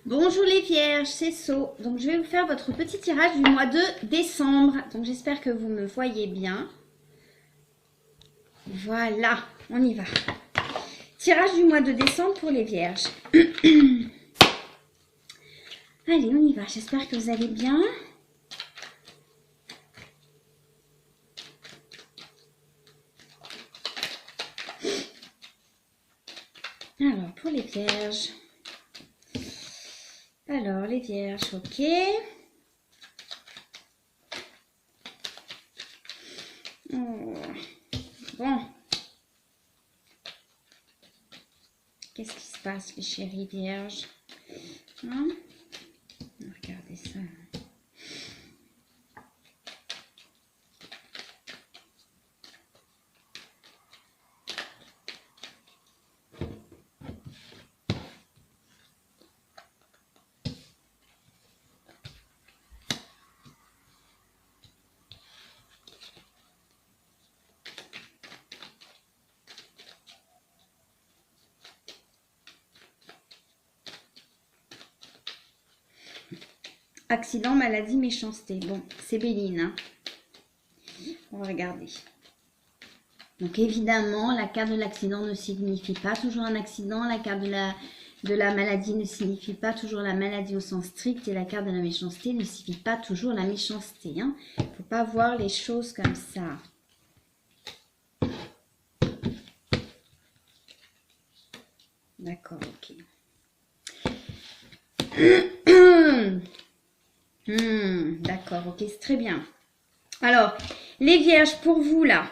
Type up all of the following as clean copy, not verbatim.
Bonjour les vierges, c'est So. Donc je vais vous faire votre petit tirage du mois de décembre. Donc j'espère que vous me voyez bien. Voilà, on y va. Tirage du mois de décembre pour les vierges. Allez, on y va. J'espère que vous allez bien. Alors, pour les vierges. Alors, les vierges, ok. Oh. Bon. Qu'est-ce qui se passe, les chéris vierges? Hein? Regardez ça. Accident, maladie, méchanceté. Bon, c'est Béline. Hein. On va regarder. Donc évidemment, la carte de l'accident ne signifie pas toujours un accident. La carte de la maladie ne signifie pas toujours la maladie au sens strict. Et la carte de la méchanceté ne signifie pas toujours la méchanceté. Hein. Il ne faut pas voir les choses comme ça. D'accord, ok. D'accord, ok, c'est très bien. Alors, les vierges, pour vous là,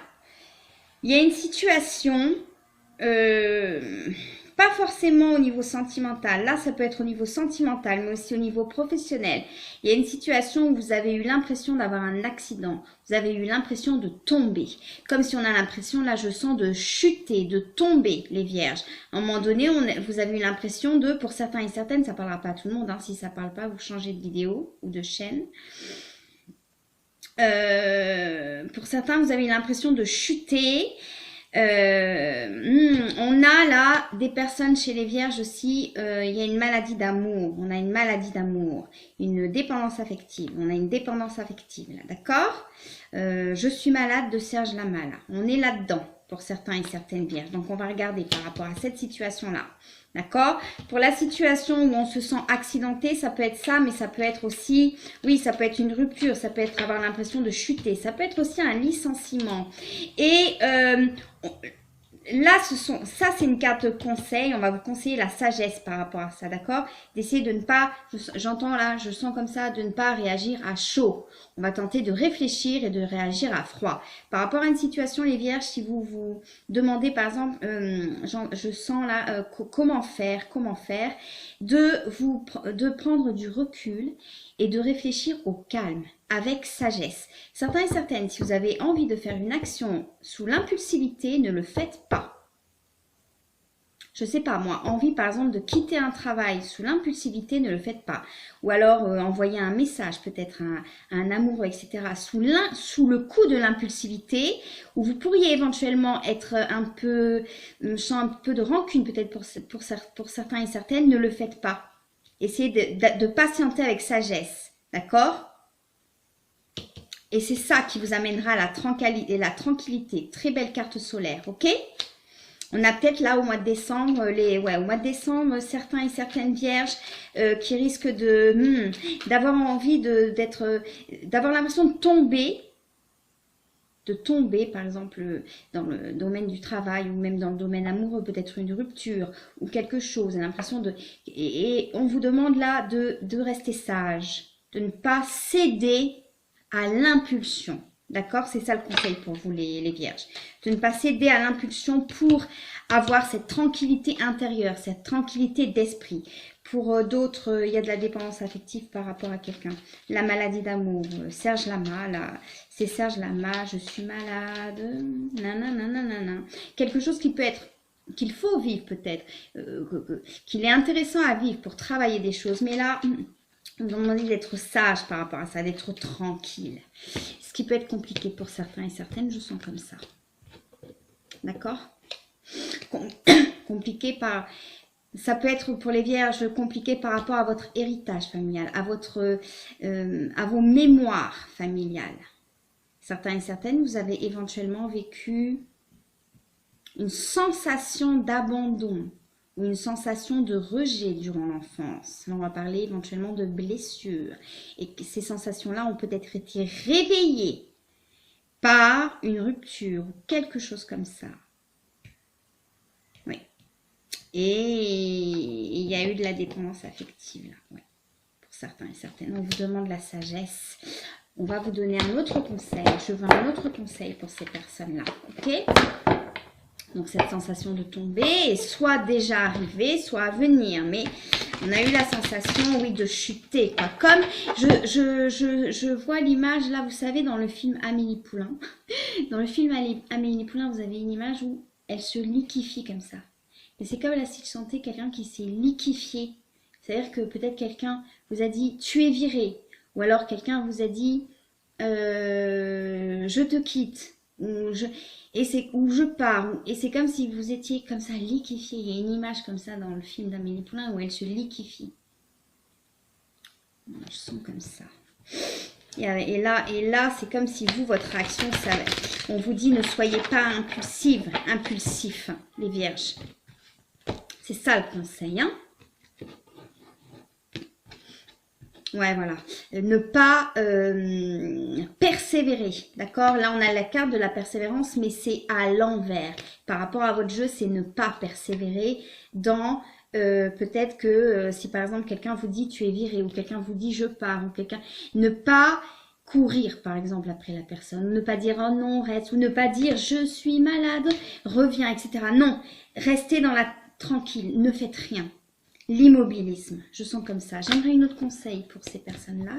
il y a une situation, pas forcément au niveau sentimental. Là, ça peut être au niveau sentimental, mais aussi au niveau professionnel. Il y a une situation où vous avez eu l'impression d'avoir un accident. Vous avez eu l'impression de tomber. Comme si on a l'impression, là, je sens de chuter, de tomber, les vierges. À un moment donné, vous avez eu l'impression de, pour certains et certaines, ça ne parlera pas à tout le monde. Hein, si ça ne parle pas, vous changez de vidéo ou de chaîne. Pour certains, vous avez l'impression de chuter. On a là des personnes chez les vierges aussi, il y a une maladie d'amour, on a une maladie d'amour, une dépendance affective, on a une dépendance affective là, d'accord. Je suis malade de Serge Lama là, on est là-dedans pour certains et certaines vierges, donc on va regarder par rapport à cette situation là. D'accord? Pour la situation où on se sent accidenté, ça peut être ça, mais ça peut être aussi, oui, ça peut être une rupture, ça peut être avoir l'impression de chuter, ça peut être aussi un licenciement. Et là, ça c'est une carte de conseil, on va vous conseiller la sagesse par rapport à ça, d'accord? D'essayer de ne pas, j'entends là, je sens comme ça, de ne pas réagir à chaud. On va tenter de réfléchir et de réagir à froid. Par rapport à une situation, les vierges, si vous vous demandez par exemple, je sens là, comment faire, de prendre du recul et de réfléchir au calme, avec sagesse. Certains et certaines, si vous avez envie de faire une action sous l'impulsivité, ne le faites pas. Je sais pas, moi, envie par exemple de quitter un travail sous l'impulsivité, ne le faites pas. Ou alors envoyer un message, peut-être un amoureux, etc. Sous le coup de l'impulsivité, où vous pourriez éventuellement être un peu de rancune peut-être pour certains et certaines, ne le faites pas. Essayez de patienter avec sagesse, d'accord? Et c'est ça qui vous amènera la tranquillité. Très belle carte solaire, ok? On a peut-être là au mois de décembre, au mois de décembre, certains et certaines vierges qui risquent d'avoir envie d'avoir l'impression de tomber, par exemple, dans le domaine du travail ou même dans le domaine amoureux, peut-être une rupture ou quelque chose. Et on vous demande là de rester sage, de ne pas céder à l'impulsion. D'accord? C'est ça le conseil pour vous les vierges. De ne pas céder à l'impulsion pour avoir cette tranquillité intérieure, cette tranquillité d'esprit. Pour d'autres, il y a de la dépendance affective par rapport à quelqu'un. La maladie d'amour, Serge Lama, là, c'est Serge Lama, je suis malade, nanana. Quelque chose qui peut être, qu'il faut vivre peut-être, qu'il est intéressant à vivre pour travailler des choses. Mais là, on vous demande d'être sage par rapport à ça, d'être tranquille. Ce qui peut être compliqué pour certains et certaines, je sens comme ça. D'accord? Compliqué par Ça peut être pour les vierges compliqué par rapport à votre héritage familial, à vos mémoires familiales. Certains et certaines, vous avez éventuellement vécu une sensation d'abandon ou une sensation de rejet durant l'enfance. On va parler éventuellement de blessures. Et ces sensations-là ont peut-être été réveillées par une rupture ou quelque chose comme ça. Oui. Et il y a eu de la dépendance affective là. Ouais. Pour certains et certaines, on vous demande la sagesse. On va vous donner un autre conseil. Je veux un autre conseil pour ces personnes-là. Ok? Donc, cette sensation de tomber est soit déjà arrivée, soit à venir. Mais on a eu la sensation, oui, de chuter, quoi. Comme je vois l'image, là, vous savez, dans le film Amélie Poulain. Dans le film Amélie Poulain, vous avez une image où elle se liquéfie comme ça. Et c'est comme là, si je sentais quelqu'un qui s'est liquéfié. C'est-à-dire que peut-être quelqu'un vous a dit « tu es viré ». Ou alors quelqu'un vous a dit « je te quitte ». Ou je pars. Et c'est comme si vous étiez comme ça liquéfié. Il y a une image comme ça dans le film d'Amélie Poulain où elle se liquéfie. Je sens comme ça. Et là, c'est comme si vous, votre réaction, on vous dit ne soyez pas impulsifs, les vierges. C'est ça le conseil, hein. Ouais, voilà. Ne pas persévérer, d'accord? Là, on a la carte de la persévérance, mais c'est à l'envers. Par rapport à votre jeu, c'est ne pas persévérer dans... peut-être que si par exemple quelqu'un vous dit tu es viré ou quelqu'un vous dit je pars ou quelqu'un... Ne pas courir par exemple après la personne. Ne pas dire oh non, reste ou ne pas dire je suis malade, reviens, etc. Non, restez dans la tranquille, ne faites rien. L'immobilisme, je sens comme ça. J'aimerais un autre conseil pour ces personnes-là,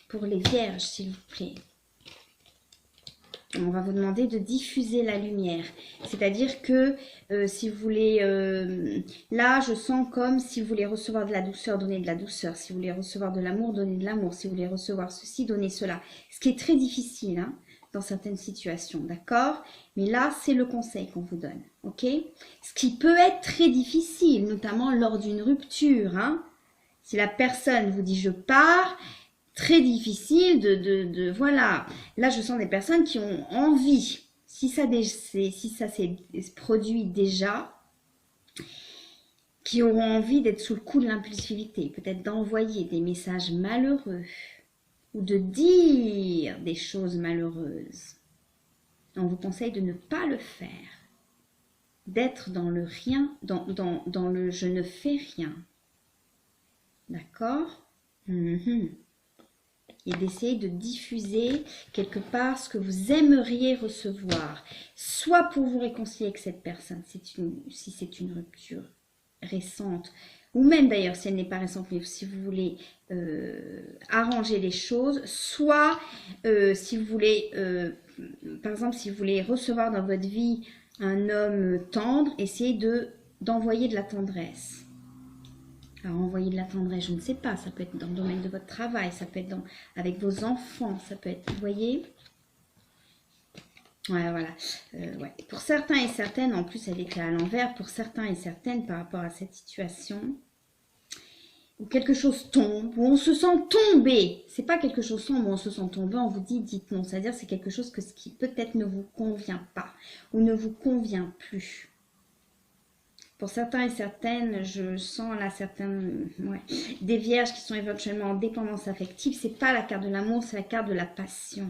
pour les vierges, s'il vous plaît. On va vous demander de diffuser la lumière. C'est-à-dire que si vous voulez... là, je sens comme si vous voulez recevoir de la douceur, donnez de la douceur. Si vous voulez recevoir de l'amour, donnez de l'amour. Si vous voulez recevoir ceci, donnez cela. Ce qui est très difficile, hein, dans certaines situations, d'accord? Mais là, c'est le conseil qu'on vous donne, ok? Ce qui peut être très difficile, notamment lors d'une rupture, hein? Si la personne vous dit « je pars », très difficile voilà. Là, je sens des personnes qui ont envie, si ça s'est produit déjà, qui auront envie d'être sous le coup de l'impulsivité, peut-être d'envoyer des messages malheureux ou de dire des choses malheureuses. On vous conseille de ne pas le faire, d'être dans le rien, dans le je ne fais rien. D'accord? Et d'essayer de diffuser quelque part ce que vous aimeriez recevoir, soit pour vous réconcilier avec cette personne, si c'est une rupture récente, ou même d'ailleurs si elle n'est pas récente, mais si vous voulez arranger les choses, soit si vous voulez, par exemple, si vous voulez recevoir dans votre vie un homme tendre, essayez d'envoyer de la tendresse. Alors, envoyer de la tendresse, je ne sais pas, ça peut être dans le domaine de votre travail, ça peut être avec vos enfants, ça peut être, vous voyez? Ouais, voilà. Ouais. Pour certains et certaines, en plus elle était à l'envers, pour certains et certaines par rapport à cette situation, où quelque chose tombe, où on se sent tombé, c'est pas quelque chose sombre, où on se sent tombé, on vous dit dites non, c'est-à-dire c'est quelque chose qui peut-être ne vous convient pas, ou ne vous convient plus. Pour certains et certaines, je sens là des vierges qui sont éventuellement en dépendance affective. C'est pas la carte de l'amour, c'est la carte de la passion.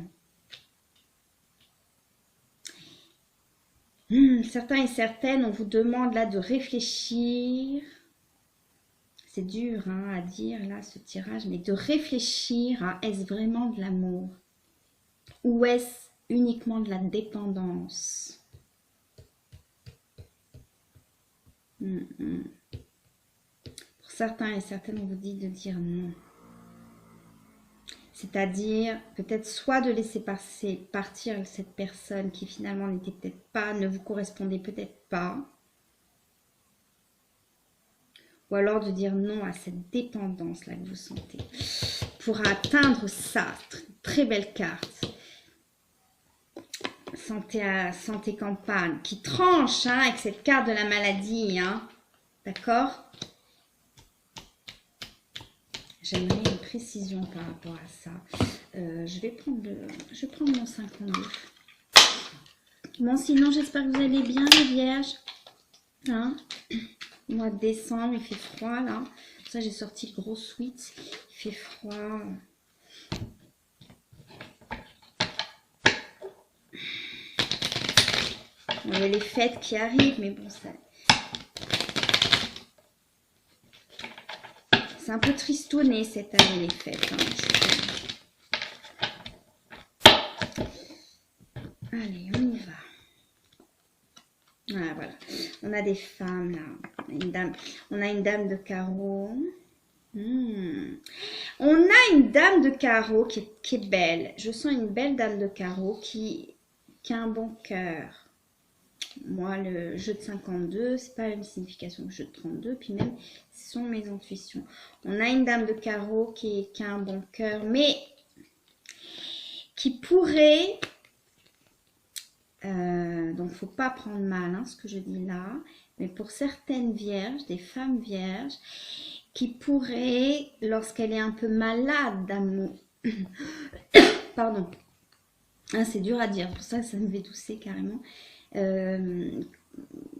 Certains et certaines, on vous demande là de réfléchir. C'est dur hein, à dire là ce tirage, mais de réfléchir à est-ce vraiment de l'amour ou est-ce uniquement de la dépendance? Pour certains et certaines, on vous dit de dire non. C'est-à-dire, peut-être soit de laisser partir cette personne qui finalement n'était peut-être pas, ne vous correspondait peut-être pas. Ou alors de dire non à cette dépendance-là que vous sentez. Pour atteindre ça, très belle carte. Santé campagne, qui tranche hein, avec cette carte de la maladie, hein, d'accord? J'aimerais une précision par rapport à ça. Je vais prendre mon 52. Bon, sinon, j'espère que vous allez bien, les vierges. Hein? Mois de décembre, il fait froid, là. Pour ça, j'ai sorti le gros sweat. Il fait froid. Bon, il y a les fêtes qui arrivent, mais bon, ça... C'est un peu tristonné cette année, les fêtes. Hein, allez, on y va. Ah, voilà. On a des femmes, là. On a une dame de carreau. On a une dame de carreau qui est belle. Je sens une belle dame de carreau qui a un bon cœur. Moi, le jeu de 52, c'est pas la même signification que le jeu de 32. Puis même, ce sont mes intuitions. On a une dame de carreau qui a un bon cœur, mais qui pourrait... donc, faut pas prendre mal hein, ce que je dis là. Mais pour certaines vierges, des femmes vierges, qui pourraient, lorsqu'elle est un peu malade d'amour... Pardon. Ah, c'est dur à dire, pour ça me fait tousser carrément. Je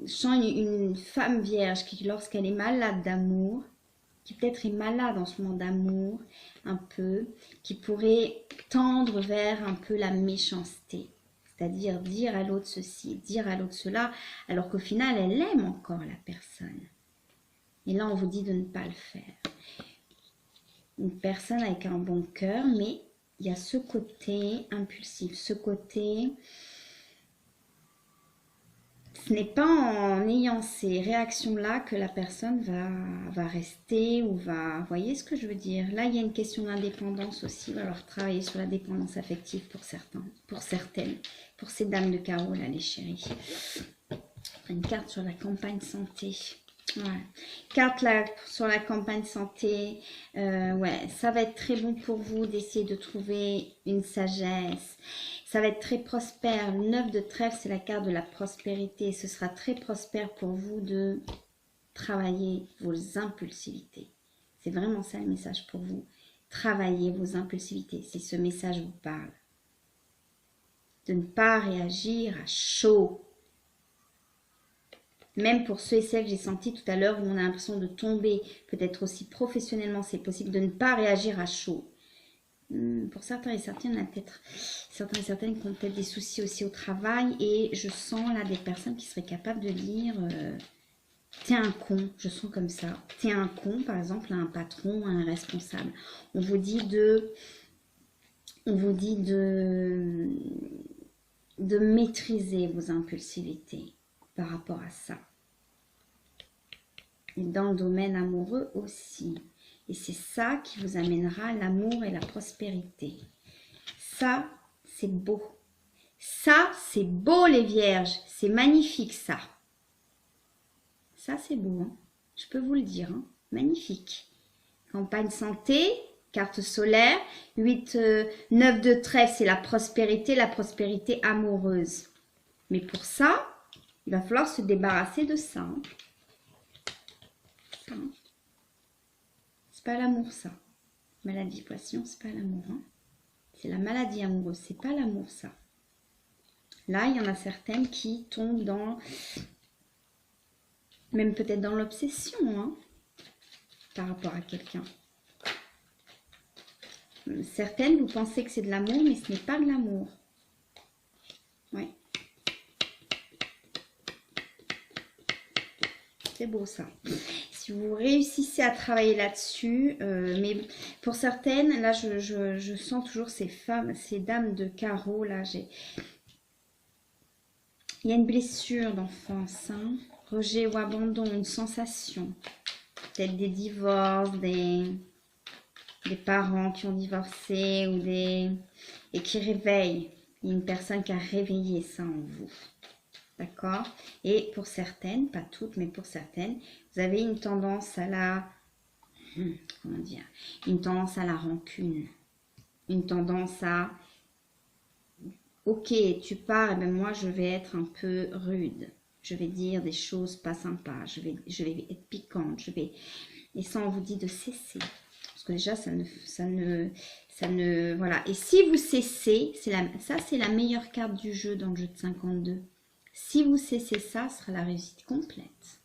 sens une femme vierge qui, lorsqu'elle est malade d'amour, qui peut-être est malade en ce moment d'amour, un peu, qui pourrait tendre vers un peu la méchanceté. C'est-à-dire dire à l'autre ceci, dire à l'autre cela, alors qu'au final, elle aime encore la personne. Et là, on vous dit de ne pas le faire. Une personne avec un bon cœur, mais il y a ce côté impulsif, ce côté... Ce n'est pas en ayant ces réactions-là que la personne va rester ou va... Vous voyez ce que je veux dire? Là, il y a une question d'indépendance aussi. Il va falloir travailler sur la dépendance affective pour certains, pour certaines. Pour ces dames de carreau, là, les chéris. Une carte sur la campagne santé. Ouais. Carte là, sur la campagne santé. Ouais, ça va être très bon pour vous d'essayer de trouver une sagesse. Ça va être très prospère. Le 9 de trèfle, c'est la carte de la prospérité. Ce sera très prospère pour vous de travailler vos impulsivités. C'est vraiment ça le message pour vous. Travaillez vos impulsivités, si ce message vous parle. De ne pas réagir à chaud. Même pour ceux et celles que j'ai senti tout à l'heure où on a l'impression de tomber, peut-être aussi professionnellement, c'est possible de ne pas réagir à chaud. Pour certains et certaines, on a peut-être certains et certaines qui ont peut-être des soucis aussi au travail et je sens là des personnes qui seraient capables de dire t'es un con, je sens comme ça, t'es un con par exemple à un patron, à un responsable. On vous dit de maîtriser vos impulsivités par rapport à ça. Et dans le domaine amoureux aussi. Et c'est ça qui vous amènera l'amour et la prospérité. Ça, c'est beau. Ça, c'est beau les vierges. C'est magnifique ça. Ça, c'est beau. Hein, je peux vous le dire. Hein, magnifique. Campagne santé, carte solaire. 8, 9 de trèfle, c'est la prospérité amoureuse. Mais pour ça, il va falloir se débarrasser de ça. Hein. Ça, hein. C'est pas l'amour ça. Maladie poisson, c'est pas l'amour. Hein. C'est la maladie amoureuse, c'est pas l'amour ça. Là, il y en a certaines qui tombent dans, même peut-être dans l'obsession, hein, par rapport à quelqu'un. Certaines, vous pensez que c'est de l'amour, mais ce n'est pas de l'amour. Oui. C'est beau ça. Si vous réussissez à travailler là-dessus, mais pour certaines, là je sens toujours ces femmes, ces dames de carreau, là il y a une blessure d'enfance, hein, rejet ou abandon, une sensation, peut-être des divorces, des parents qui ont divorcé ou et qui réveillent, il y a une personne qui a réveillé ça en vous. D'accord? Et pour certaines, pas toutes, mais pour certaines, vous avez une tendance à la... Comment dire? Une tendance à la rancune. Une tendance à... Ok, tu pars, et ben moi je vais être un peu rude. Je vais dire des choses pas sympas. Je vais être piquante. Et ça, on vous dit de cesser. Parce que déjà, voilà. Et si vous cessez, ça c'est la meilleure carte du jeu dans le jeu de 52. Si vous cessez ça, ce sera la réussite complète.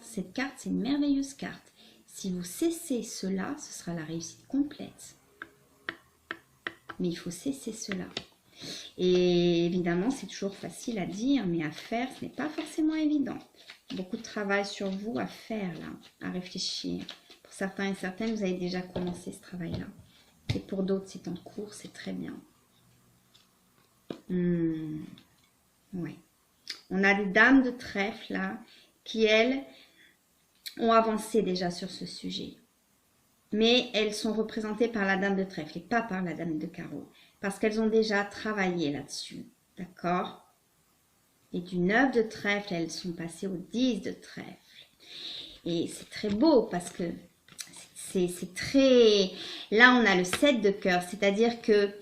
Cette carte, c'est une merveilleuse carte. Si vous cessez cela, ce sera la réussite complète. Mais il faut cesser cela. Et évidemment, c'est toujours facile à dire, mais à faire, ce n'est pas forcément évident. Beaucoup de travail sur vous à faire, là, à réfléchir. Pour certains et certaines, vous avez déjà commencé ce travail-là. Et pour d'autres, c'est en cours, c'est très bien. Ouais. On a des dames de trèfle, là, qui, elles, ont avancé déjà sur ce sujet. Mais elles sont représentées par la dame de trèfle et pas par la dame de carreau. Parce qu'elles ont déjà travaillé là-dessus. D'accord? Et du 9 de trèfle, elles sont passées au 10 de trèfle. Et c'est très beau parce que c'est très... Là, on a le 7 de cœur. C'est-à-dire que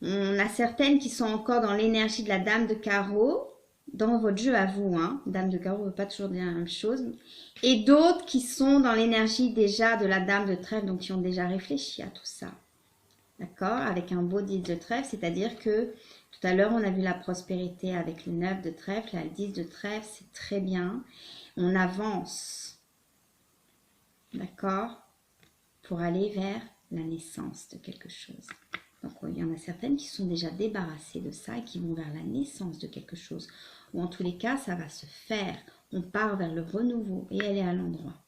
on a certaines qui sont encore dans l'énergie de la dame de carreau. Dans votre jeu à vous, hein. Dame de carreau ne veut pas toujours dire la même chose. Et d'autres qui sont dans l'énergie déjà de la dame de trèfle, donc qui ont déjà réfléchi à tout ça. D'accord? Avec un beau 10 de trèfle, c'est-à-dire que tout à l'heure, on a vu la prospérité avec le 9 de trèfle, là, le 10 de trèfle, c'est très bien. On avance, d'accord? Pour aller vers la naissance de quelque chose. Donc, il y en a certaines qui sont déjà débarrassées de ça et qui vont vers la naissance de quelque chose. Ou en tous les cas, ça va se faire. On part vers le renouveau et elle est à l'endroit.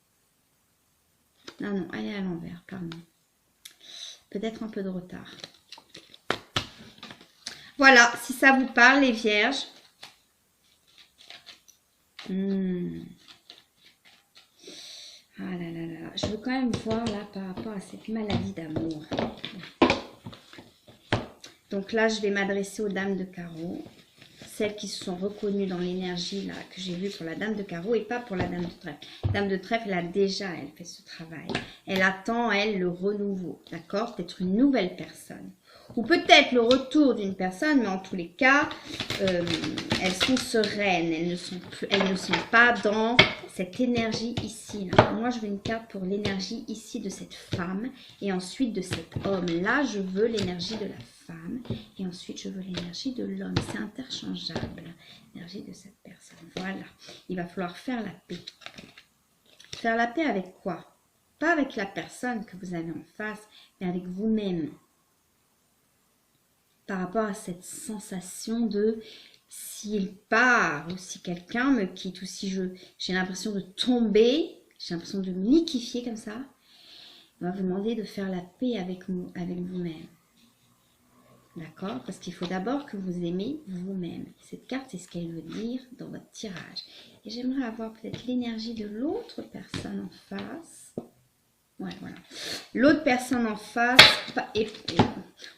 Non, elle est à l'envers, pardon. Peut-être un peu de retard. Voilà, si ça vous parle, les vierges. Ah là là là. Je veux quand même voir là par rapport à cette maladie d'amour. Donc là, je vais m'adresser aux dames de carreau. Celles qui se sont reconnues dans l'énergie là que j'ai vue pour la dame de carreau et pas pour la dame de trèfle. Dame de trèfle, elle fait ce travail. Elle attend, elle, le renouveau. D'accord? Peut-être une nouvelle personne. Ou peut-être le retour d'une personne, mais en tous les cas, elles sont sereines. Elles ne sont pas dans cette énergie ici. Là. Moi, je veux une carte pour l'énergie ici de cette femme et ensuite de cet homme. Là, je veux l'énergie de la femme et ensuite, je veux l'énergie de l'homme. C'est interchangeable, l'énergie de cette personne. Voilà. Il va falloir faire la paix. Faire la paix avec quoi? Pas avec la personne que vous avez en face, mais avec vous-même. Par rapport à cette sensation de s'il part ou si quelqu'un me quitte ou si j'ai l'impression de tomber, j'ai l'impression de me liquéfier comme ça, on va vous demander de faire la paix avec vous-même. D'accord? Parce qu'il faut d'abord que vous aimez vous-même. Cette carte, c'est ce qu'elle veut dire dans votre tirage. Et j'aimerais avoir peut-être l'énergie de l'autre personne en face. Ouais, voilà. L'autre personne en face,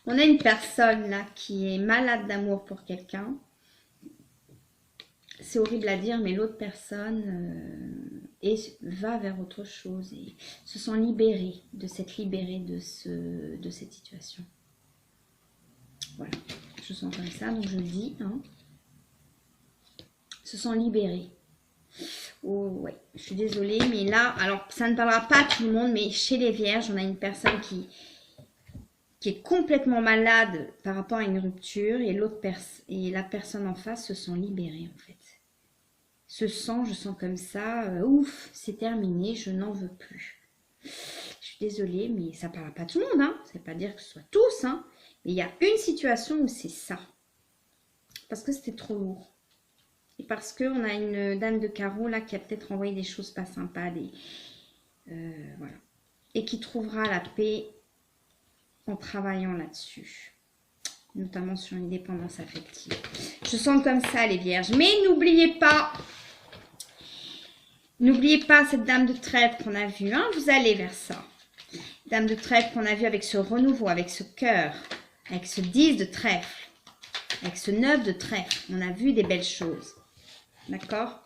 on a une personne là qui est malade d'amour pour quelqu'un. C'est horrible à dire, mais l'autre personne va vers autre chose et se sent libérée de cette situation. Voilà, je sens comme ça, donc je le dis. Hein. Se sent libérée. Oh, ouais, je suis désolée, mais là, alors ça ne parlera pas à tout le monde, mais chez les vierges, on a une personne qui est complètement malade par rapport à une rupture et la personne en face se sent libérée en fait. Je sens comme ça, ouf, c'est terminé, je n'en veux plus. Je suis désolée, mais ça ne parlera pas à tout le monde, hein. Ça ne veut pas dire que ce soit tous, hein. Mais il y a une situation où c'est ça. Parce que c'était trop lourd. Et parce qu'on a une dame de carreau là qui a peut-être envoyé des choses pas sympas. Voilà. Et qui trouvera la paix en travaillant là-dessus. Notamment sur une dépendance affective. Je sens comme ça les vierges. Mais n'oubliez pas cette dame de trèfle qu'on a vue. Hein, vous allez vers ça. Dame de trèfle qu'on a vue avec ce renouveau, avec ce cœur, avec ce 10 de trèfle, avec ce 9 de trèfle. On a vu des belles choses. D'accord?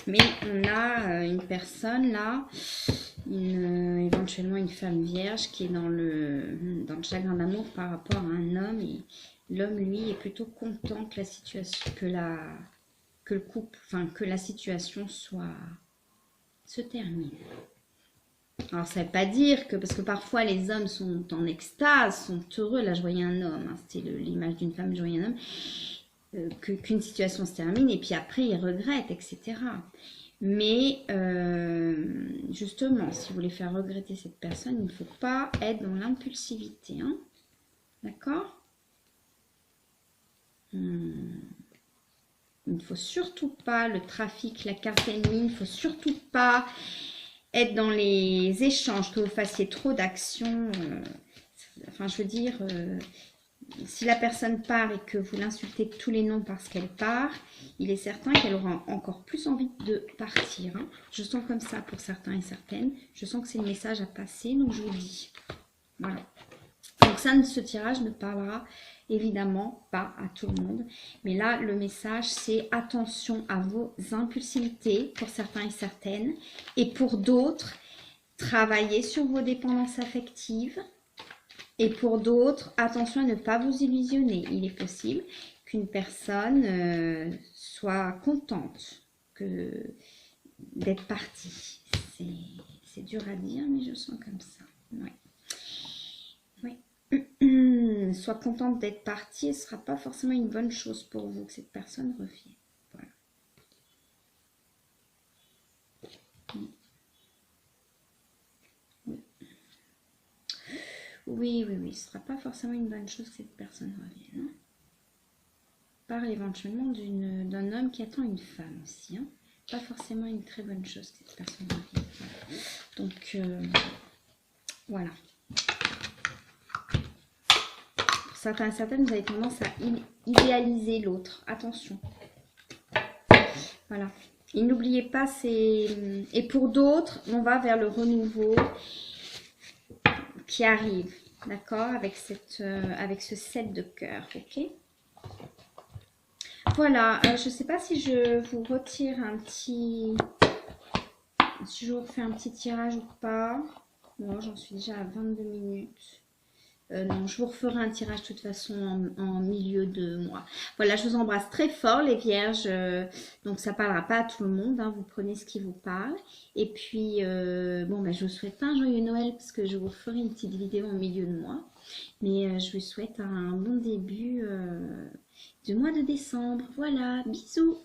Mais on a une personne là, éventuellement une femme vierge qui est dans le chagrin d'amour par rapport à un homme. Et l'homme, lui, est plutôt content que la situation, que la situation se termine. Alors, ça ne veut pas dire que, parce que parfois les hommes sont en extase, sont heureux. Là, je voyais un homme, hein, c'était l'image d'une femme, je voyais un homme, qu'une situation se termine et puis après il regrette, etc. Mais justement, si vous voulez faire regretter cette personne, il ne faut pas être dans l'impulsivité. Hein. D'accord? Il ne faut surtout pas le trafic, la carte ennemie, il ne faut surtout pas être dans les échanges, que vous fassiez trop d'actions. Enfin, je veux dire, si la personne part et que vous l'insultez de tous les noms parce qu'elle part, il est certain qu'elle aura encore plus envie de partir. Hein. Je sens comme ça pour certains et certaines. Je sens que c'est le message à passer, donc je vous le dis. Voilà. Donc ça, ce tirage ne parlera évidemment pas à tout le monde. Mais là, le message, c'est attention à vos impulsivités pour certains et certaines. Et pour d'autres, travaillez sur vos dépendances affectives. Et pour d'autres, attention à ne pas vous illusionner. Il est possible qu'une personne soit contente d'être partie. C'est dur à dire, mais je sens comme ça. Ouais. Ouais. Soit contente d'être partie, ce ne sera pas forcément une bonne chose pour vous que cette personne revienne. Voilà. Oui, ce ne sera pas forcément une bonne chose que cette personne revienne. Hein. Parle éventuellement d'un homme qui attend une femme aussi. Hein. Pas forcément une très bonne chose que cette personne revienne. Voilà. Donc, voilà. Pour certains et certaines, vous avez tendance à idéaliser l'autre. Attention. Voilà. Et n'oubliez pas, et pour d'autres, on va vers le renouveau qui arrive, d'accord, avec ce 7 de cœur, ok. Voilà, je ne sais pas si je vous retire si je vous refais un petit tirage ou pas. Bon, j'en suis déjà à 22 minutes. Non, je vous referai un tirage de toute façon en milieu de mois. Voilà, je vous embrasse très fort les vierges. Donc ça ne parlera pas à tout le monde. Hein, vous prenez ce qui vous parle. Et puis, bon, je vous souhaite un joyeux Noël parce que je vous ferai une petite vidéo en milieu de mois. Mais je vous souhaite un bon début du mois de décembre. Voilà, bisous.